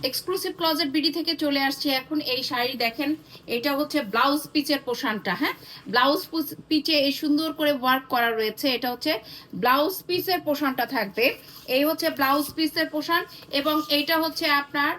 Exclusive closet BD থেকে চলে আসছে এখন এই শাড়ি দেখেন, এটা হচ্ছে ব্লাউজ পিচের পোশানটা। হ্যাঁ, ব্লাউজ পিচে এই সুন্দর করে ওয়ার্ক করা রয়েছে, এটা হচ্ছে ব্লাউজ পিসের পোশানটা থাকবে। এই হচ্ছে ব্লাউজ পিসের পোশান এবং এইটা হচ্ছে আপনার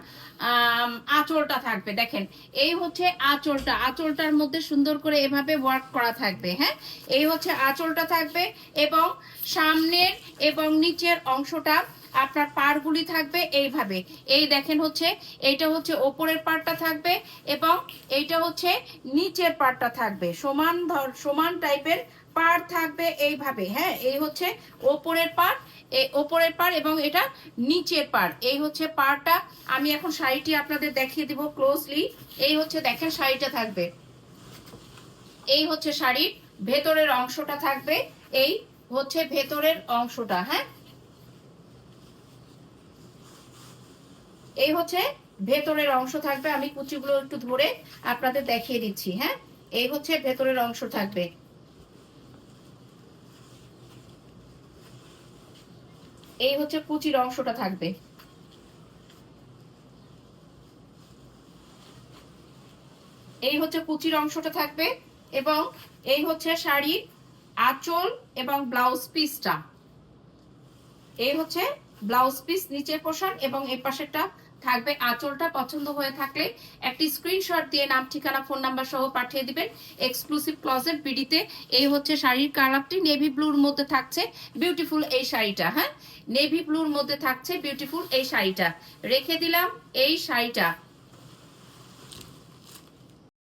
আঁচলটা থাকবে। দেখেন এই হচ্ছে আঁচলটা, আঁচলটার মধ্যে সুন্দর করে এভাবে ওয়ার্ক করা থাকবে। হ্যাঁ, এই হচ্ছে আঁচলটা থাকবে এবং সামনের এবং নিচের অংশটা আপনার পাড়গুলি থাকবে এইভাবে। এই দেখেন হচ্ছে এইটা হচ্ছে ওপরের পাড়টা থাকবে এবং এইটা হচ্ছে নিচের পাড়টা থাকবে, সমান টাইপের পাড় থাকবে এইভাবে। হ্যাঁ, এই হচ্ছে ওপরের পাড়, ওপরের পাড় এবং এটা নিচের পাড়। এই হচ্ছে পাড়টা। আমি এখন শাড়িটি আপনাদের দেখিয়ে দিব ক্লোজলি। এই হচ্ছে দেখেন শাড়িটা থাকবে, এই হচ্ছে শাড়ির ভেতরের অংশটা থাকবে, এই হচ্ছে ভেতরের অংশটা। হ্যাঁ, এই হচ্ছে ভেতরের অংশ থাকবে। আমি কুচিগুলো একটু ধরে আপনাদের দেখিয়ে দিচ্ছি। হ্যাঁ, এই হচ্ছে ভেতরের অংশ থাকবে, এই হচ্ছে কুচির অংশটা থাকবে। এই হচ্ছে কুচির অংশটা থাকবে এবং এই হচ্ছে শাড়ির আঁচল এবং ব্লাউজ পিসটা। এই হচ্ছে ব্লাউজ পিস নিচের পোর্শন এবং এই পাশেরটা থাকবে আঁচলটা। পছন্দ হয়ে থাকলে একটি স্ক্রিনশট দিয়ে নাম, ঠিকানা, ফোন নাম্বার সহ পাঠিয়ে দিবেন এক্সক্লুসিভ ক্লজেট বিডিতে। এই হচ্ছে শাড়ির কালারটি, নেভি ব্লুর মধ্যে থাকছে বিউটিফুল এই শাড়িটা। হ্যাঁ, নেভি ব্লুর মধ্যে থাকছে বিউটিফুল এই শাড়িটা। রেখে দিলাম এই শাড়িটা।